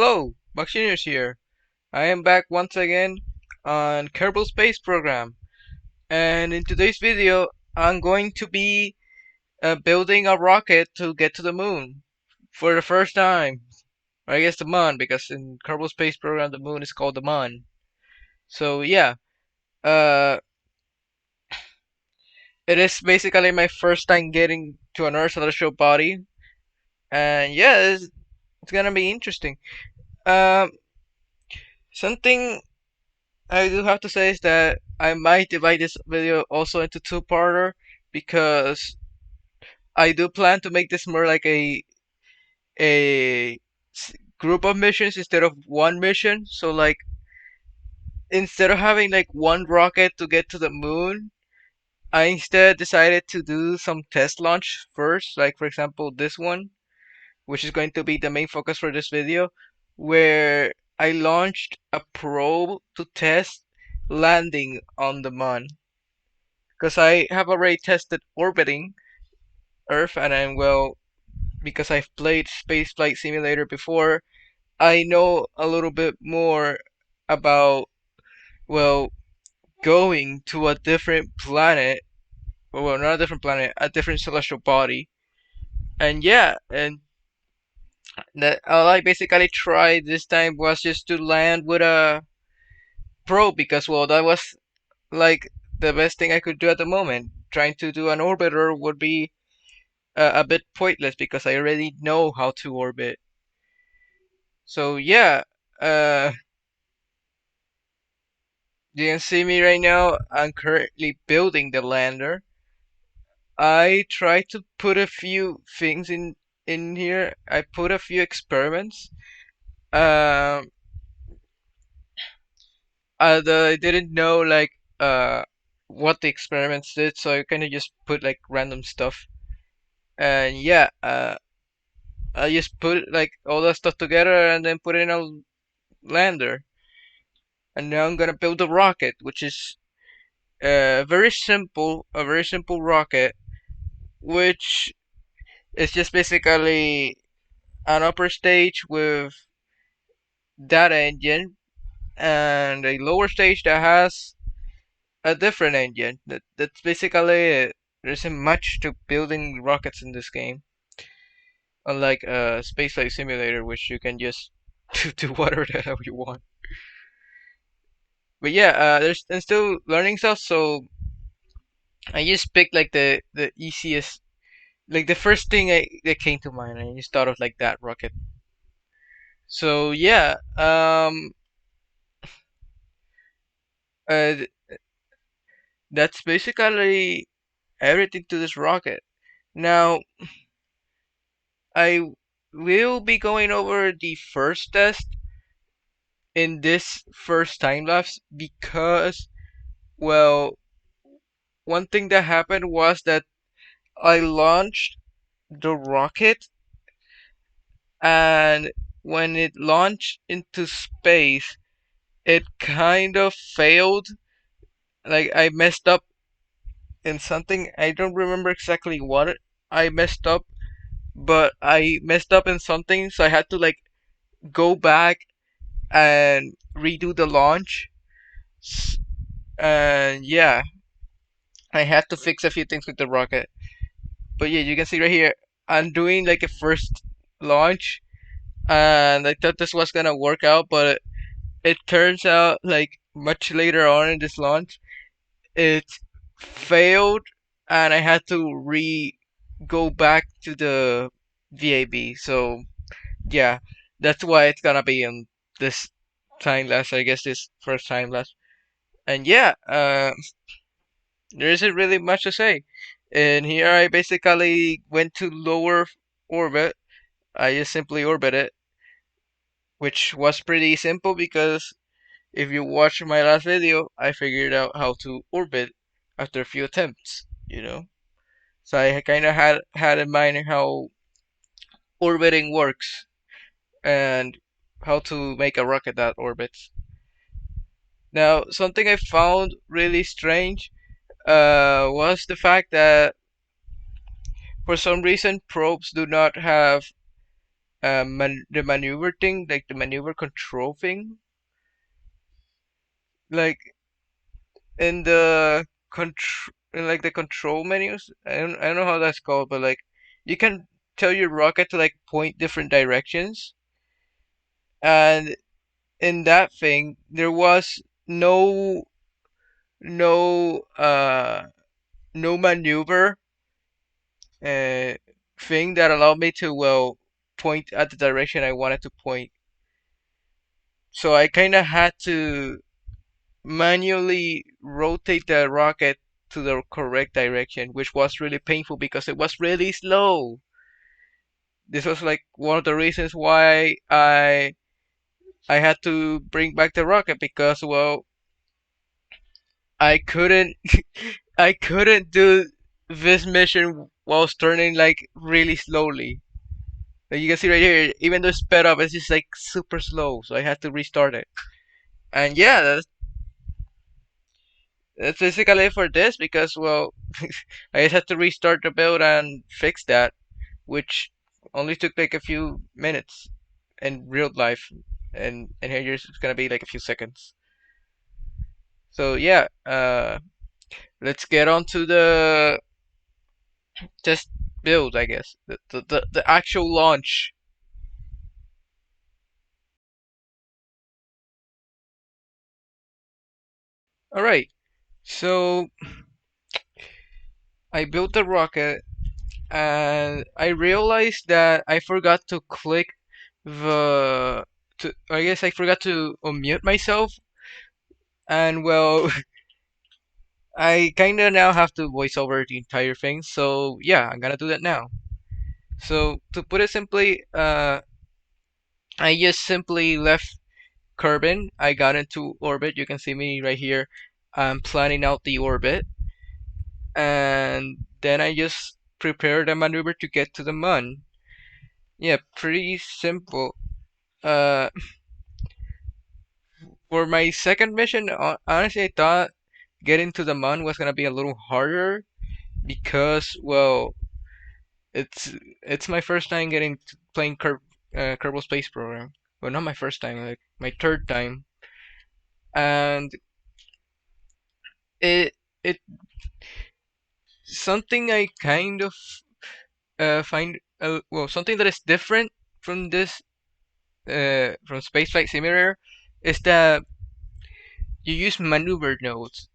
Hello, Boxjrs here. I am back once again on Kerbal Space Program, and in today's video, I'm going to be building a rocket to get to the moon for the first time. Or I guess the Mun, because in Kerbal Space Program, the moon is called the Mun. So yeah, uh, it is basically my first time getting to an Earth celestial body, and yeah, it's gonna be interesting. Um, something I do have to say is that I might divide this video also into two-parter because I do plan to make this more like a group of missions instead of one mission. So like instead of having like one rocket to get to the moon, I instead decided to do some test launch first, like for example this one, which is going to be the main focus for this video, where I launched a probe to test landing on the moon. Because I have already tested orbiting Earth, and I'm well, because I've played Spaceflight Simulator before, I know a little bit more about, well, going to a different planet, well, not a different planet, a different celestial body. And yeah, and that all I basically tried this time was just to land with a probe because, well, that was like the best thing I could do at the moment. Trying to do an orbiter would be a bit pointless because I already know how to orbit. So yeah, uh, you can see me right now. I'm currently building the lander. I try to put a few things in here. I put a few experiments. Um, I didn't know like what the experiments did, so I kind of just put like random stuff. And yeah, I just put like all that stuff together and then put it in a lander. And now I'm gonna build a rocket, which is a very simple rocket, which is just basically an upper stage with that engine and a lower stage that has a different engine. That's basically it. There isn't much to building rockets in this game, unlike a spaceflight simulator, which you can just do whatever the hell you want. But yeah, I'm still learning stuff, so I just picked like the easiest, like the first thing that came to mind. I just thought of like that rocket. So yeah, uh, that's basically everything to this rocket. Now I will be going over the first test in this first time lapse because, well, one thing that happened was that I launched the rocket, and when it launched into space, it kind of failed. Like I messed up in something. I don't remember exactly what I messed up, but I messed up in something, so I had to like go back and redo the launch. And yeah, I had to fix a few things with the rocket. But yeah, you can see right here, I'm doing like a first launch, and I thought this was gonna work out, but it turns out like much later on in this launch, it failed, and I had to go back to the VAB. So yeah, that's why it's gonna be in this time lapse. I guess this first time lapse. And yeah, there isn't really much to say. And here I basically went to lower orbit. I just simply orbited, which was pretty simple because if you watch my last video, I figured out how to orbit after a few attempts. So I kind of had in mind how orbiting works and how to make a rocket that orbits. Now, something I found really strange was the fact that for some reason probes do not have the maneuver thing, like the maneuver control thing, like in the control, in like the control menus. I don't know how that's called, but like you can tell your rocket to like point different directions, and in that thing there was no no uh no maneuver uh thing that allowed me to point at the direction I wanted to point. So I kind of had to manually rotate the rocket to the correct direction, which was really painful because it was really slow. This was like one of the reasons why I had to bring back the rocket because I couldn't I couldn't do this mission while turning like really slowly. Like you can see right here, even though it's sped up, it's just like super slow. So I had to restart it. And yeah, that's basically it for this because I just had to restart the build and fix that, which only took like a few minutes in real life, and here it's gonna be like a few seconds. So yeah, let's get on to the test build, I guess, the actual launch. All right, so I built the rocket, and I realized that I forgot to click the. I guess I forgot to unmute myself, and I kinda now have to voice over the entire thing. So yeah, I'm gonna do that now. So to put it simply, I just simply left Kerbin. I got into orbit. You can see me right here. I'm planning out the orbit, and then I just prepared a maneuver to get to the moon. Yeah, pretty simple. Uh, for my second mission, honestly, I thought getting to the moon was gonna be a little harder because, it's my first time getting to playing Kerbal Space Program. Well, not my first time, like my third time, and it it something I kind of find something that is different from this from Spaceflight Simulator is that you use maneuver nodes.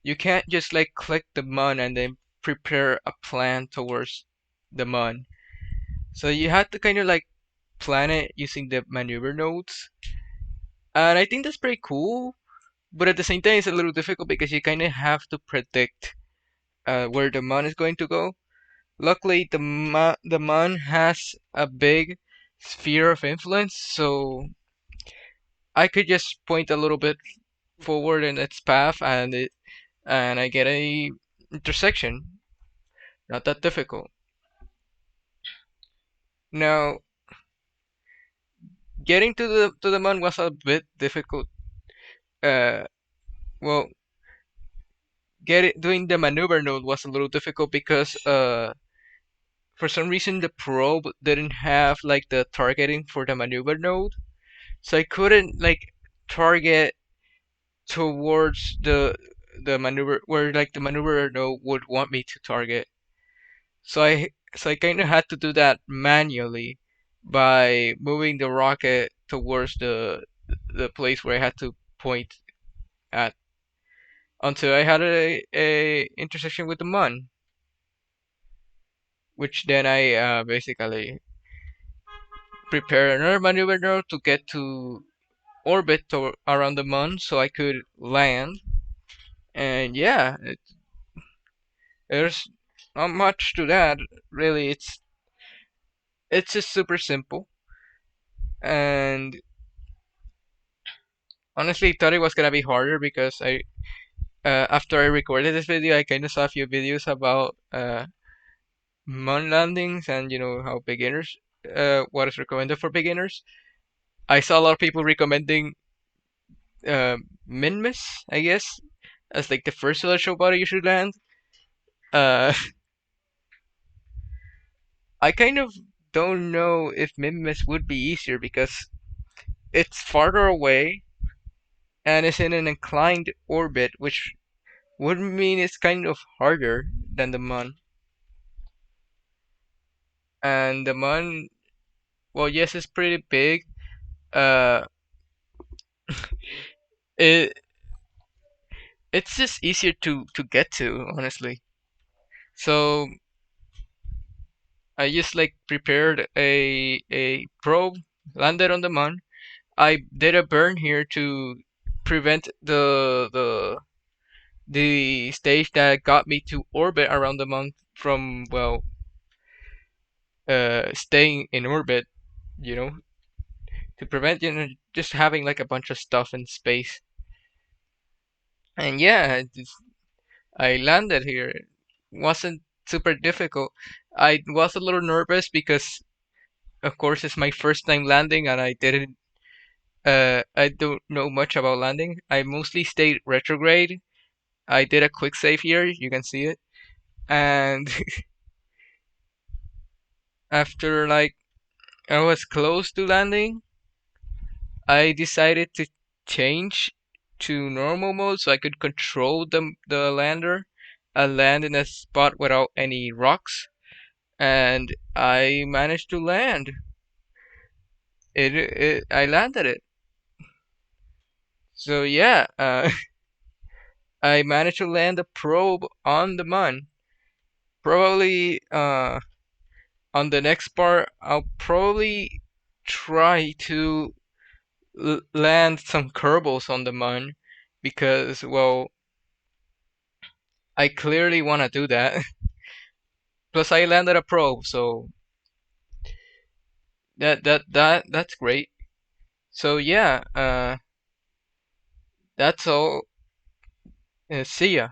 You can't just like click the mun and then prepare a plan towards the mun. So you have to kind of like plan it using the maneuver nodes. And I think that's pretty cool, but at the same time it's a little difficult because you kind of have to predict where the mun is going to go. Luckily, the mun has a big sphere of influence, so I could just point a little bit forward in its path, and I get a intersection. Not that difficult. Now, getting to the mun was a bit difficult. Uh, well, doing the maneuver node was a little difficult because for some reason the probe didn't have like the targeting for the maneuver node, so I couldn't like target towards the maneuver where like the maneuver node would want me to target. So I kind of had to do that manually by moving the rocket towards the place where I had to point at until I had a intersection with the mun, which then I basically prepare another maneuver node to get to orbit around the mun so I could land. And yeah, there's not much to that really. It's just super simple, and honestly thought it was gonna be harder because I after I recorded this video, I kind of saw a few videos about moon landings and how beginners, what is recommended for beginners. I saw a lot of people recommending uh, Minmus, I guess, as like the first celestial body you should land. Uh, I kind of don't know if Mimas would be easier because it's farther away and it's in an inclined orbit, which would mean it's kind of harder than the Mun. And the Mun, well, yes, it's pretty big. Uh, it it's just easier to get to, honestly. So I just like prepared a probe, landed on the Mun. I did a burn here to prevent the stage that got me to orbit around the Mun from, well, staying in orbit, you know, to prevent, just having like a bunch of stuff in space. And yeah, I landed here. It wasn't super difficult. I was a little nervous because, of course, it's my first time landing, and I don't know much about landing. I mostly stayed retrograde. I did a quick save here. You can see it. And after like I was close to landing, I decided to change to normal mode so I could control the lander. I land in a spot without any rocks, and I managed to land. I landed it. So yeah, I managed to land a probe on the Mun. Probably on the next part, I'll probably try to land some Kerbals on the Mun because, well, I clearly want to do that. Plus, I landed a probe, so that's great. So yeah, that's all. See ya.